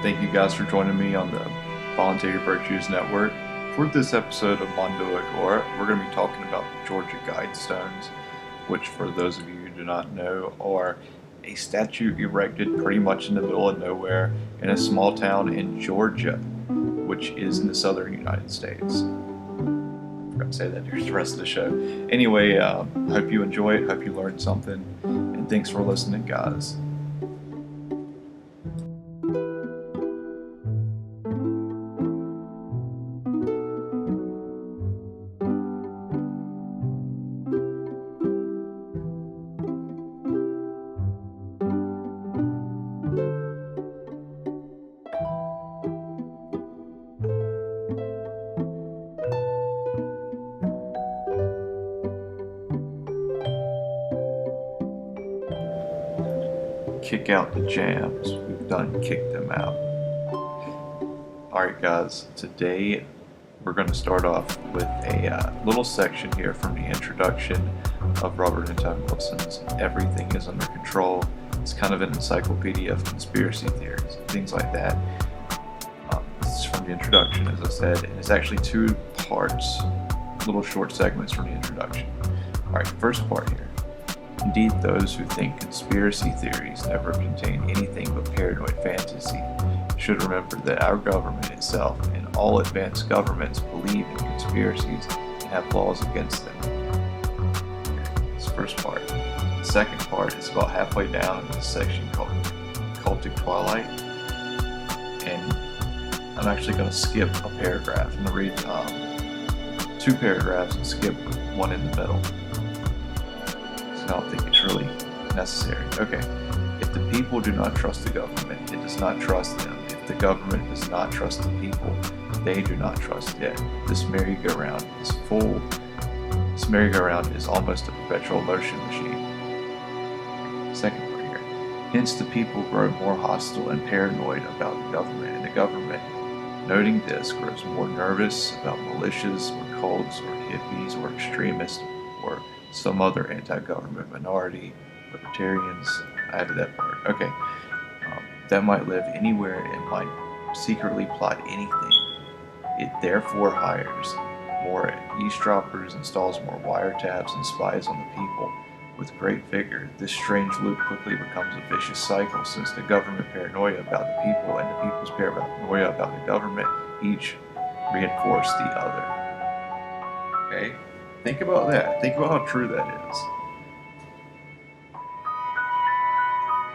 Thank you guys for joining me on the Voluntary Virtues Network. For this episode of Mondo, Agora, we're going to be talking about the Georgia Guidestones, which, for those of you who do not know, are a statue erected pretty much in the middle of nowhere in a small town in Georgia, which is in the southern United States. I forgot to say that during the rest of the show. Anyway, hope you enjoy it, hope you learned something, and thanks for listening, guys. Kick out the jams. We've done kicked them out. Alright guys, today we're going to start off with a little section here from the introduction of Robert Anton Wilson's Everything is Under Control. It's kind of an encyclopedia of conspiracy theories, things like that. This is from the introduction, as I said, and it's actually two parts, little short segments from the introduction. Alright, first part here. Indeed, those who think conspiracy theories never contain anything but paranoid fantasy should remember that our government itself and all advanced governments believe in conspiracies and have laws against them. Okay, this first part. The second part is about halfway down in this section called Cultic Twilight, and I'm actually going to skip a paragraph. I'm going to read two paragraphs and skip one in the middle. I don't think it's really necessary. Okay. If the people do not trust the government, it does not trust them. If the government does not trust the people, they do not trust it. This merry-go-round is full. This merry-go-round is almost a perpetual motion machine. Second part here. Hence the people grow more hostile and paranoid about the government, and the government, noting this, grows more nervous about militias or cults or hippies or extremists or some other anti-government minority, libertarians. I added that part. Okay. That might live anywhere and might secretly plot anything. It therefore hires more eavesdroppers, installs more wiretaps, and spies on the people with great vigor. This strange loop quickly becomes a vicious cycle, since the government paranoia about the people and the people's paranoia about the government each reinforce the other. Okay? Think about that. Think about how true that is.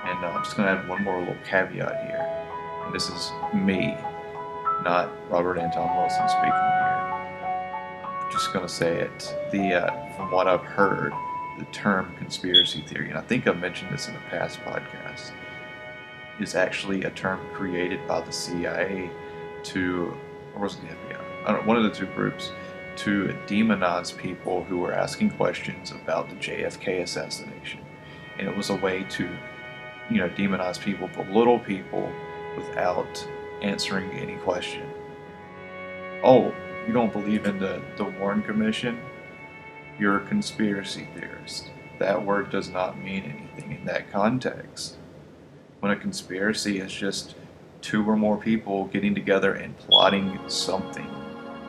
And I'm just going to add one more little caveat here. And this is me, not Robert Anton Wilson speaking here. I'm just going to say it. From what I've heard, the term conspiracy theory, and I think I've mentioned this in a past podcast, is actually a term created by the CIA or was it the FBI? I don't know, one of the two groups, to demonize people who were asking questions about the JFK assassination. And it was a way to, demonize people, belittle people without answering any question. Oh, you don't believe in the Warren Commission? You're a conspiracy theorist. That word does not mean anything in that context. When a conspiracy is just two or more people getting together and plotting something,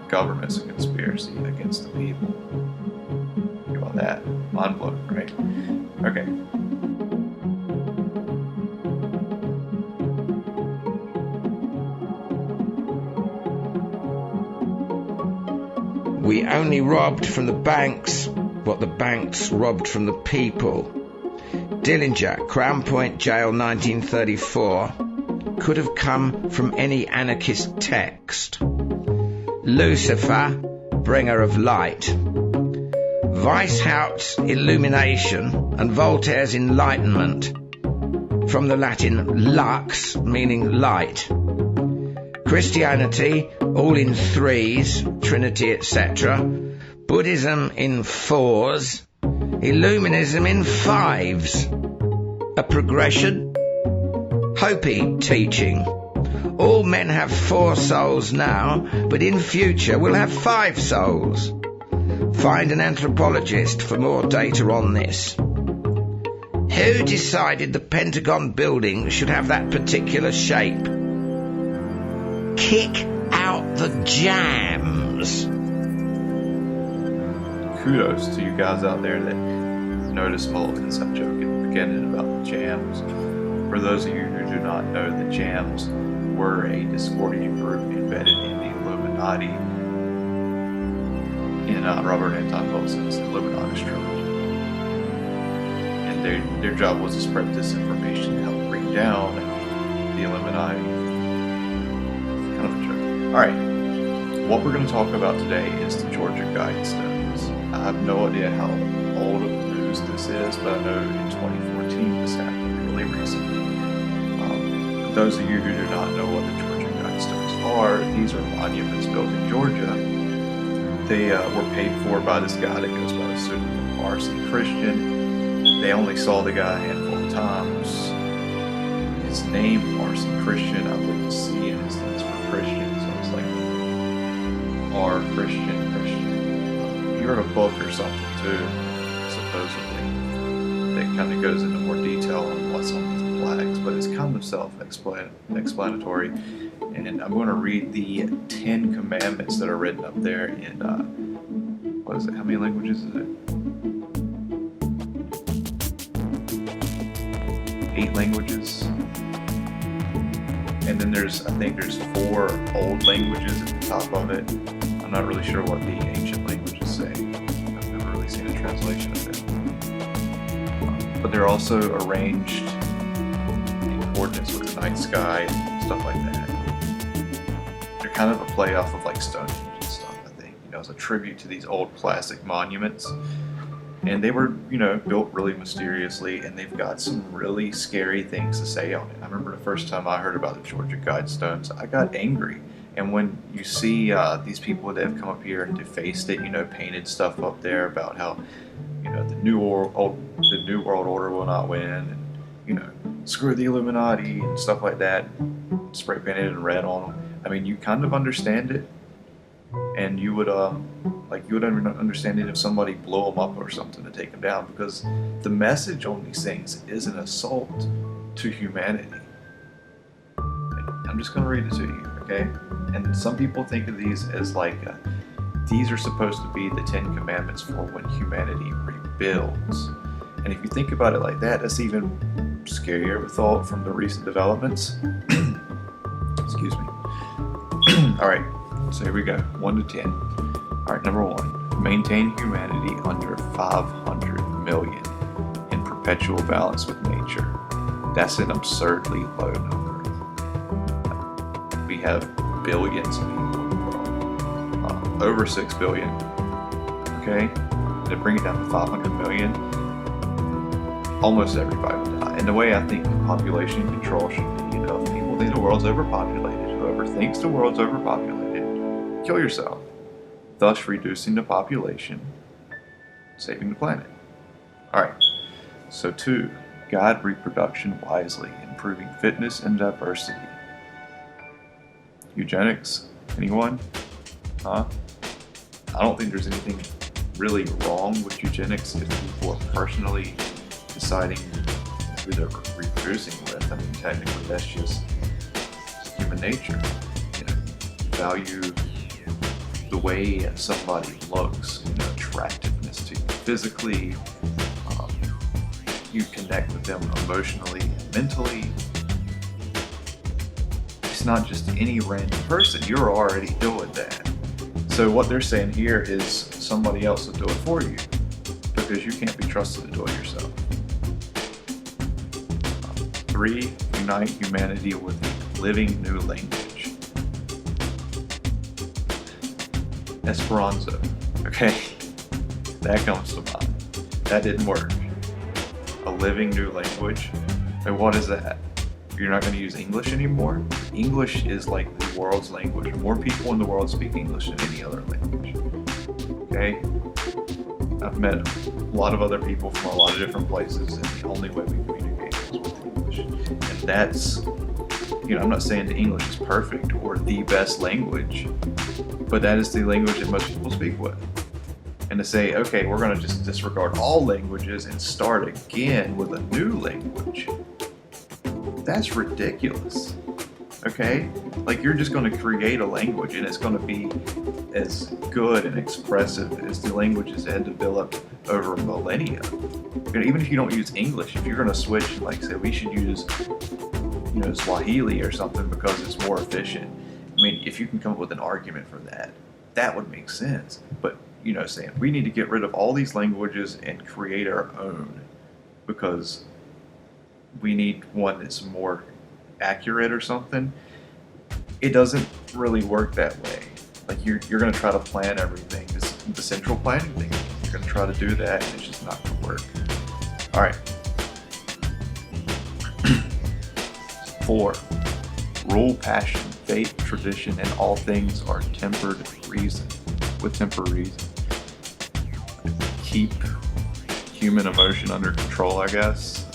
government's a conspiracy against the people. Think about that. Mind blowing, right? Okay. We only robbed from the banks what the banks robbed from the people. Dillinger, Crown Point Jail, 1934, could have come from any anarchist text. Lucifer, bringer of light. Weishaupt's illumination and Voltaire's enlightenment, from the Latin lux, meaning light. Christianity, all in threes, Trinity, etc. Buddhism in fours. Illuminism in fives. A progression? Hopi teaching. All men have 4 souls now, but in future we'll have 5 souls. Find an anthropologist for more data on this. Who decided the Pentagon building should have that particular shape? Kick out the jams. Kudos to you guys out there that noticed my little inside joke at the beginning about the jams. For those of you who do not know, the jams were a Discordian group embedded in the Illuminati in Robert Anton Wilson's Illuminati trilogy. And their job was to spread disinformation to help bring down the Illuminati. Kind of a joke. Alright, what we're going to talk about today is the Georgia Guidestones. I have no idea how old of news this is, but I know in 2014 this happened really recently. For those of you who do not know what the Georgia Guidestones are, these are monuments built in Georgia. They were paid for by this guy that goes by the pseudonym R.C. Christian. They only saw the guy a handful of times. His name, R.C. Christian, I wouldn't see in his things for Christian, so it's like R. Christian. You wrote a book or something too, supposedly, that kind of goes into more detail on what's on these flags, but it's kind of self-explanatory. And I'm going to read the 10 commandments that are written up there in, what is it, how many languages is it? 8 languages. And then I think there's 4 old languages at the top of it. I'm not really sure what the ancient languages say. I've never really seen a translation of it. But they're also arranged in coordinates with the night sky, stuff like that. They're kind of a play off of like Stonehenge and stuff, I think. As a tribute to these old classic monuments. And they were, built really mysteriously, and they've got some really scary things to say on it. I remember the first time I heard about the Georgia Guidestones, I got angry. And when you see these people that have come up here and defaced it, painted stuff up there about how, the New World Order will not win, and, screw the Illuminati and stuff like that, spray painted in red on them. I mean, you kind of understand it, and you would understand it if somebody blew them up or something to take them down, because the message on these things is an assault to humanity. And I'm just going to read it to you, okay? And some people think of these as these are supposed to be the 10 commandments for when humanity rebuilds. And if you think about it like that, that's even scarier of a thought from the recent developments. Excuse me. Alright, so here we go. 1 to 10. Alright, number 1. Maintain humanity under 500 million in perpetual balance with nature. That's an absurdly low number. We have billions of people in the world. Over 6 billion. Okay? To bring it down to 500 million, almost everybody will die. And the way I think population control should be, if people think the world's overpopulated, whoever thinks the world's overpopulated, kill yourself, thus reducing the population, saving the planet. Alright, so 2, guide reproduction wisely, improving fitness and diversity. Eugenics? Anyone? Huh? I don't think there's anything really wrong with eugenics if people are personally deciding who they're reproducing with. I mean, technically that's just human nature. Value the way somebody looks, attractiveness to you physically. You connect with them emotionally and mentally. It's not just any random person. You're already doing that. So what they're saying here is somebody else will do it for you, because you can't be trusted to do it yourself. 3, unite humanity with a living new language. Esperanto. Okay? That comes to mind. That didn't work. A living new language? And what is that? You're not going to use English anymore? English is like the world's language. More people in the world speak English than any other language. Okay? I've met a lot of other people from a lot of different places, and the only way we communicate is with English. And that's, I'm not saying that English is perfect or the best language, but that is the language that most people speak with. And to say, okay, we're going to just disregard all languages and start again with a new language, that's ridiculous. Okay? Like, you're just going to create a language and it's going to be as good and expressive as the languages that had developed over millennia. Even if you don't use English, if you're going to switch, like say we should use, Swahili or something because it's more efficient. I mean, if you can come up with an argument for that, that would make sense. But, saying we need to get rid of all these languages and create our own because we need one that's more accurate or something, it doesn't really work that way. Like, you're going to try to plan everything, the central planning thing. You're going to try to do that, and it's just not going to work. All right. 4. Rule passion, faith, tradition, and all things are tempered reason. With tempered reason. Keep human emotion under control, I guess.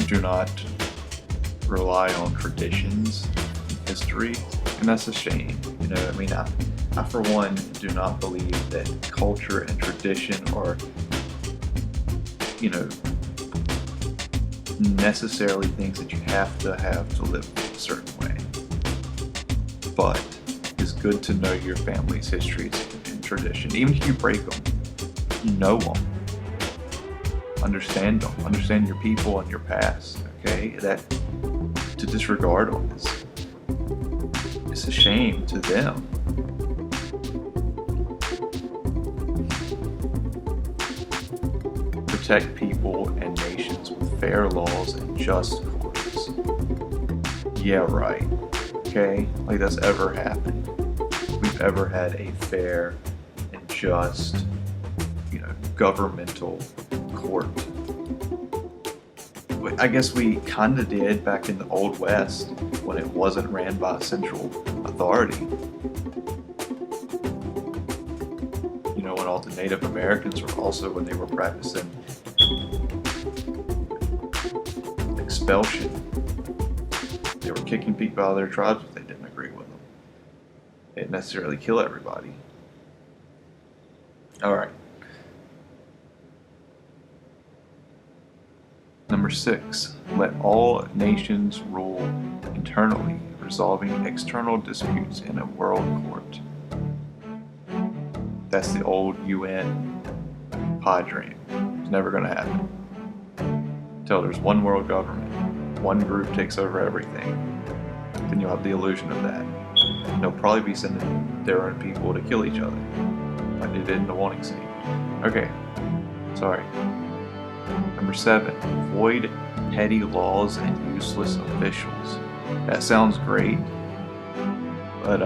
Do not rely on traditions, history, and that's a shame. I for one do not believe that culture and tradition are, necessarily things that you have to live a certain way. But it's good to know your family's histories and tradition. Even if you break them, know them. Understand them. Understand your people and your past. Okay? That to disregard them it's a shame to them. Protect people and nations with fair laws and just courts. Yeah, right. Okay? Like that's ever happened. We've ever had a fair and just, governmental court. I guess we kind of did back in the Old West when it wasn't ran by a central authority. When all the Native Americans were also, when they were practicing expulsion, they were kicking people out of their tribes if they didn't agree with them. They didn't necessarily kill everybody. All right. Number 6, let all nations rule internally, resolving external disputes in a world court. That's the old UN pie dream. It's never going to happen. Until there's one world government, one group takes over everything, then you'll have the illusion of that. They'll probably be sending their own people to kill each other, like they did in the Warning Scene. Okay, sorry. Number 7, avoid petty laws and useless officials. That sounds great, but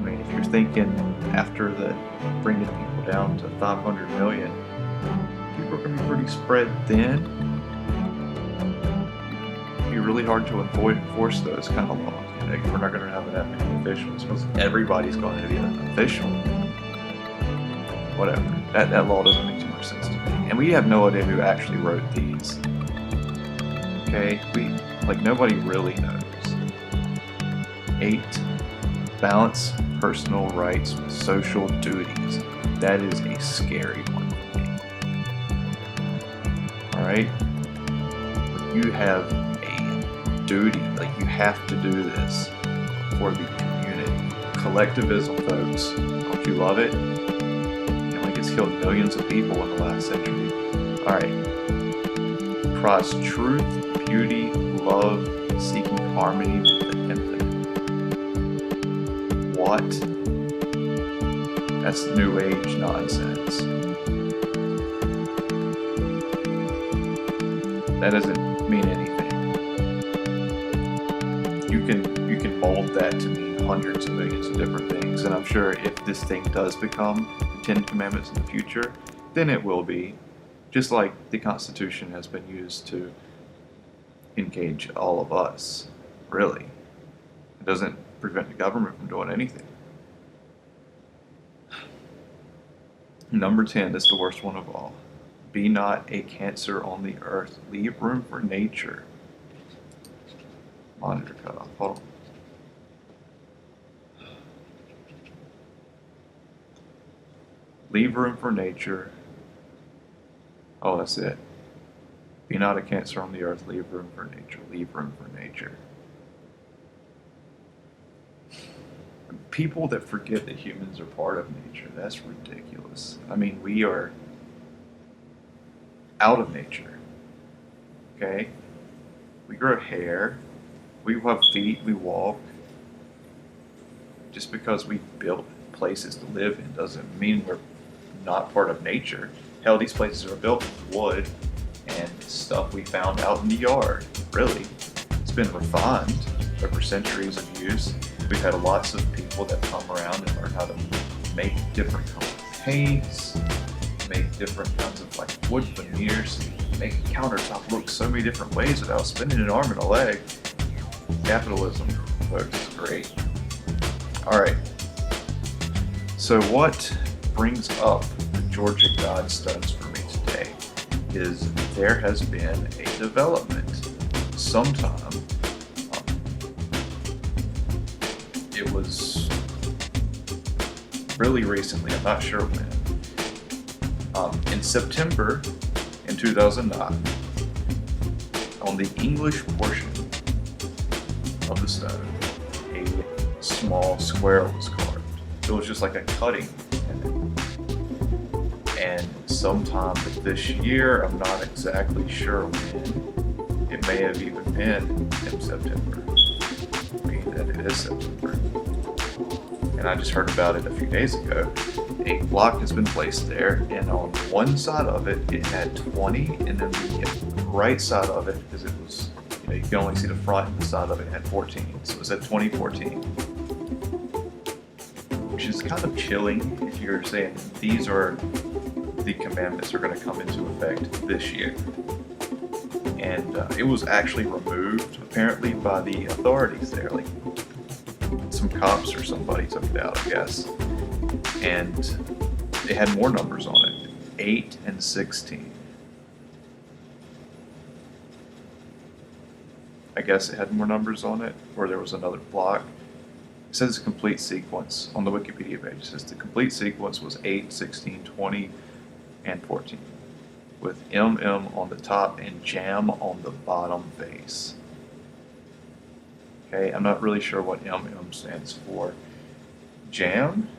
if you're thinking after bringing people down to 500 million, people are going to be pretty spread thin. It'd be really hard to enforce those kind of laws. We're not going to have that many officials because everybody's going to be an official. Whatever. That law doesn't make too much sense to me. And we have no idea who actually wrote these. Okay? Nobody really knows. 8, balance personal rights with social duties. That is a scary one for me. Alright? When you have a duty, you have to do this for the community. Collectivism, folks. Don't you love it? It's killed millions of people in the last century. Alright. Prize truth, beauty, love, seeking harmony with the infinite. What? That's New Age nonsense. That doesn't mean anything. You can mold that to mean hundreds of millions of different things, and I'm sure if this thing does become the 10 Commandments in the future, then it will be, just like the Constitution has been used to engage all of us, really. It doesn't prevent the government from doing anything. Number 10, this is the worst one of all. Be not a cancer on the earth. Leave room for nature. Monitor cut off. Hold on. leave room for nature. Oh, that's it. Be not a cancer on the earth, leave room for nature, leave room for nature. People that forget that humans are part of nature, that's ridiculous. I mean, we are out of nature, okay? We grow hair, we have feet, we walk. Just because we built places to live in doesn't mean we're not part of nature. Hell, these places are built with wood and stuff we found out in the yard. Really, it's been refined over centuries of use. We've had lots of people that come around and learn how to make different color paints, make different kinds of like wood veneers, make a countertop look so many different ways without spending an arm and a leg. Capitalism, folks, is great. All right. So what brings up the Georgia Guidestones for me today is there has been a development sometime. It was really recently, I'm not sure when. In September in 2009, on the English portion of the stone, a small square was carved. It was just like a cutting in it. And sometime this year, I'm not exactly sure when, it may have even been in September, being that it is September. And I just heard about it a few days ago. A block has been placed there, and on one side of it, it had 20, and then the right side of it, because it was, you can only see the front and the side of it, had 14. So it said 2014. Which is kind of chilling if you're saying these are the commandments are going to come into effect this year. And it was actually removed, apparently, by the authorities there. Like, some cops or somebody took it out, I guess. And it had more numbers on it, 8 and 16. I guess it had more numbers on it, or there was another block. It says a complete sequence on the Wikipedia page. It says the complete sequence was 8, 16, 20, and 14, with MM on the top and jam on the bottom face. Okay, I'm not really sure what MM stands for. Jam?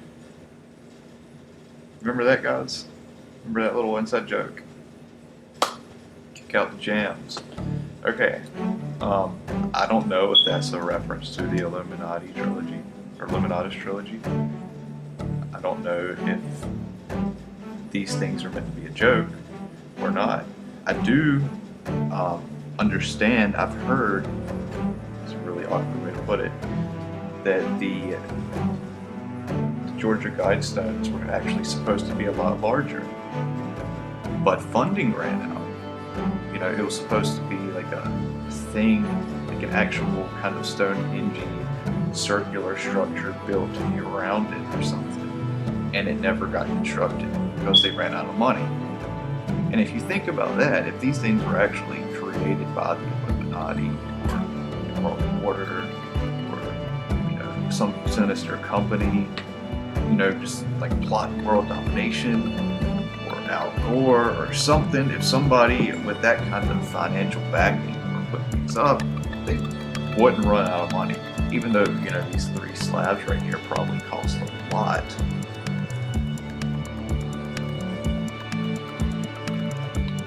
Remember that, guys? Remember that little inside joke? Kick out the jams. Okay. I don't know if that's a reference to the Illuminati trilogy, or Illuminatus trilogy. I don't know if these things are meant to be a joke or not. I do understand, I've heard, it's a really awkward way to put it, that the Georgia Guidestones were actually supposed to be a lot larger, but funding ran out. It was supposed to be like a thing, like an actual kind of Stonehenge circular structure built around it or something, and it never got constructed because they ran out of money. And if you think about that, if these things were actually created by the Illuminati or World Order or some sinister company, just like plotting world domination, or Al Gore or something, if somebody with that kind of financial backing were putting things up, they wouldn't run out of money. Even though, these 3 slabs right here probably cost a lot.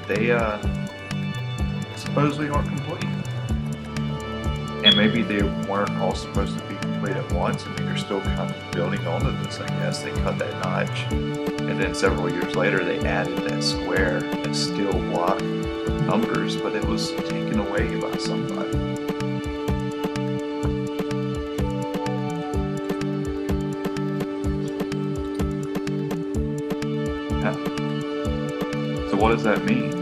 They supposedly aren't complete. And maybe they weren't all supposed to be complete at once. I mean, they're still kind of building onto this, I guess. They cut that notch, and then several years later they added that square, that steel block with numbers, but it was taken away by somebody. Yeah. So what does that mean?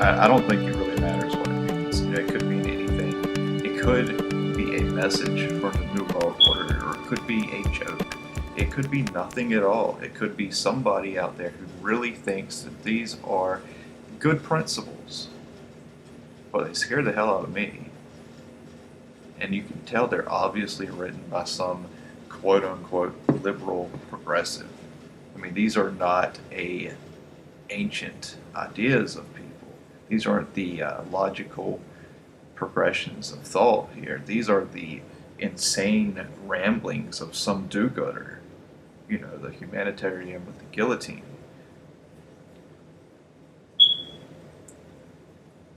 I don't think it really matters what it means. It could mean anything. It could be a message for the New World Order, or it could be a joke. It could be nothing at all. It could be somebody out there who really thinks that these are good principles. Well, they scare the hell out of me. And you can tell they're obviously written by some quote-unquote liberal progressive. I mean, these are not ancient ideas of people. These aren't the logical progressions of thought here. These are the insane ramblings of some do-gooder, the humanitarian with the guillotine.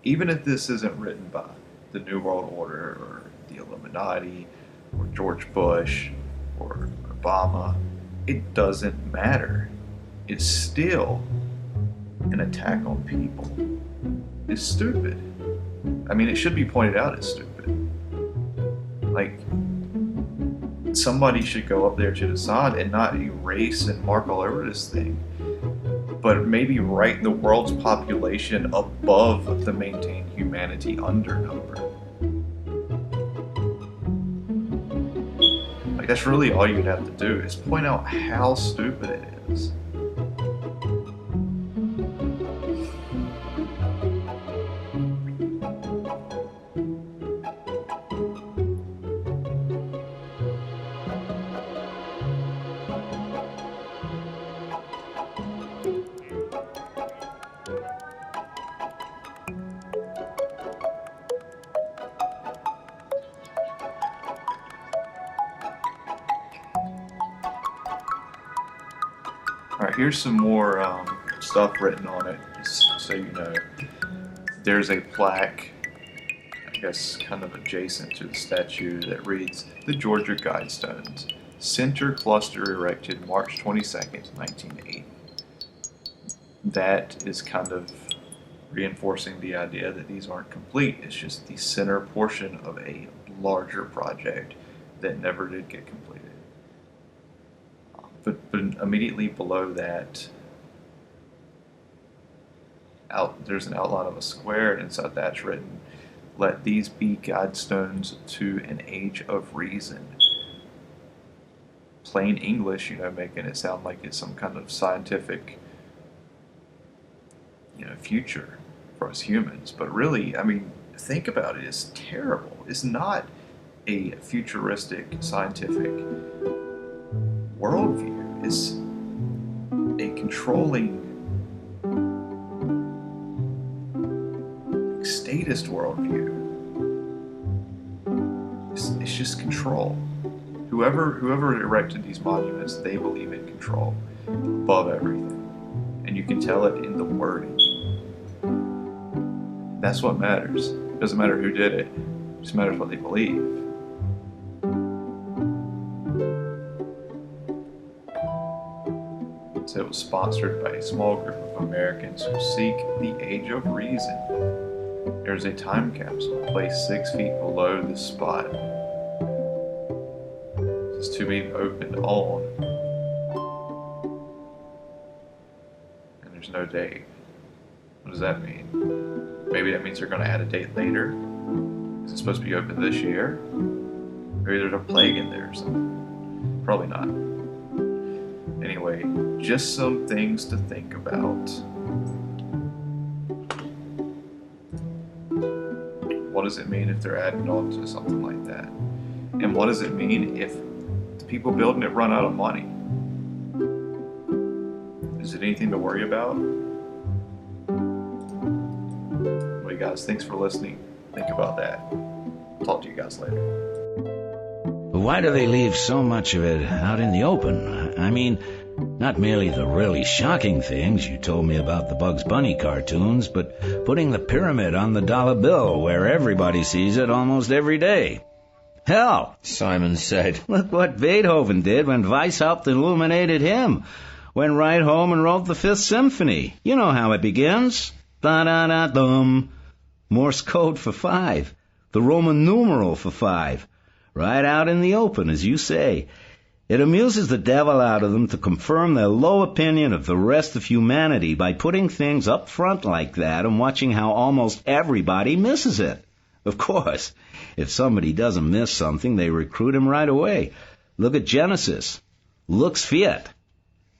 Even if this isn't written by the New World Order or the Illuminati or George Bush or Obama, it doesn't matter. It's still an attack on people. It's stupid. I mean, it should be pointed out as stupid. Like, somebody should go up there to decide and not erase and mark all over this thing, but maybe write the world's population above the maintained humanity undernumber. Like, that's really all you'd have to do, is point out how stupid it is. Alright, here's some more stuff written on it, just so you know. There's a plaque, I guess kind of adjacent to the statue, that reads, "The Georgia Guidestones, Center Cluster erected March 22nd, 1980. That is kind of reinforcing the idea that these aren't complete. It's just the center portion of a larger project that never did get completed. But immediately below that, there's an outline of a square, and inside that's written, "Let these be guidestones to an age of reason." Plain English, making it sound like it's some kind of scientific, future for us humans. But really, I mean, think about it, it's terrible. It's not a futuristic scientific worldview. Is a controlling, statist worldview. It's just control. Whoever erected these monuments, they believe in control above everything. And you can tell it in the wording. That's what matters. It doesn't matter who did it. It just matters what they believe. So it was sponsored by a small group of Americans who seek the age of reason. There's a time capsule placed 6 feet below this spot. It's to be opened on. And there's no date. What does that mean? Maybe that means they're going to add a date later? Is it supposed to be open this year? Maybe there's a plague in there or something. Probably not. Anyway, just some things to think about. What does it mean if they're adding on to something like that? And what does it mean if the people building it run out of money? Is it anything to worry about? Well, you guys, thanks for listening. Think about that. Talk to you guys later. Why do they leave so much of it out in the open? I mean, not merely the really shocking things you told me about the Bugs Bunny cartoons, but putting the pyramid on the dollar bill where everybody sees it almost every day. Hell, Simon said, look what Beethoven did when Weishaupt illuminated him. Went right home and wrote the Fifth Symphony. You know how it begins. Da-da-da-dum. Morse code for 5. The Roman numeral for 5. Right out in the open, as you say. It amuses the devil out of them to confirm their low opinion of the rest of humanity by putting things up front like that and watching how almost everybody misses it. Of course, if somebody doesn't miss something, they recruit him right away. Look at Genesis. Lux fiat.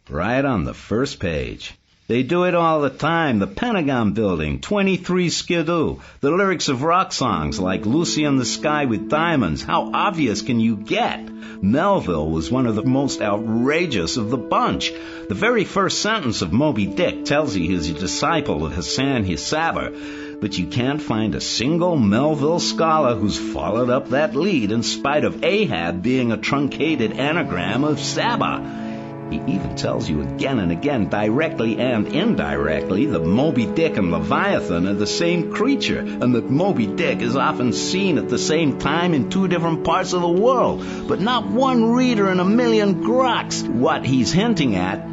Right on the first page. They do it all the time. The Pentagon Building, 23 Skidoo, the lyrics of rock songs like Lucy in the Sky with Diamonds. How obvious can you get? Melville was one of the most outrageous of the bunch. The very first sentence of Moby Dick tells you he's a disciple of Hassan Hissaber, but you can't find a single Melville scholar who's followed up that lead in spite of Ahab being a truncated anagram of Saba. He even tells you again and again, directly and indirectly, that Moby Dick and Leviathan are the same creature, and that Moby Dick is often seen at the same time in two different parts of the world, but not one reader in a million groks. What he's hinting at,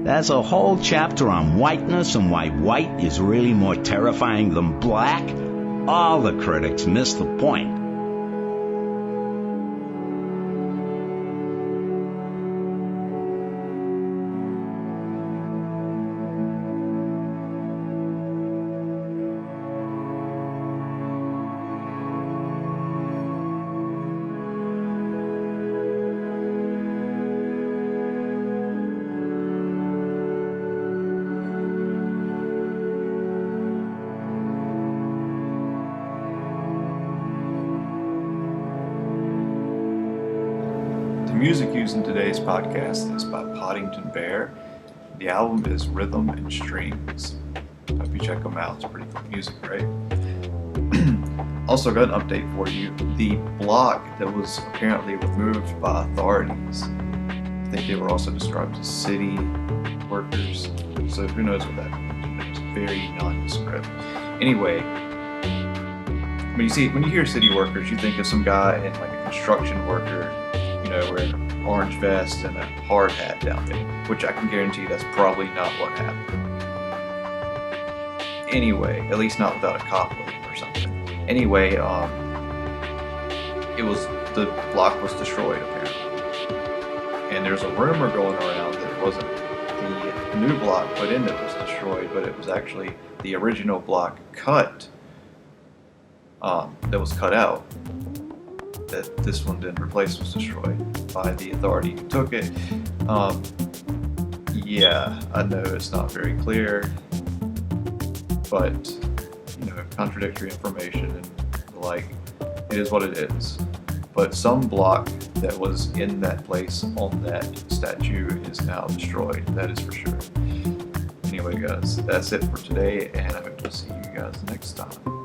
that's a whole chapter on whiteness and why white is really more terrifying than black. All the critics miss the point. The music used in today's podcast is by Poddington Bear. The album is Rhythm and Strings. Hope you check them out. It's pretty cool music, right? Also got an update for you. The block that was apparently removed by authorities, I think they were also described as city workers. So who knows what that means? It's very nondescript. Anyway, when you hear city workers, you think of some guy in like a construction worker, wearing an orange vest and a hard hat down there, which I can guarantee that's probably not what happened. Anyway, at least not without a cop with him or something. Anyway, the block was destroyed apparently, and there's a rumor going around that it wasn't the new block put in that was destroyed, but it was actually the original block cut that was cut out. That this one didn't replace was destroyed by the authority who took it. Yeah, I know it's not very clear, but contradictory information and like it is what it is. But some block that was in that place on that statue is now destroyed. That is for sure. Anyway, guys, that's it for today, and I hope to see you guys next time.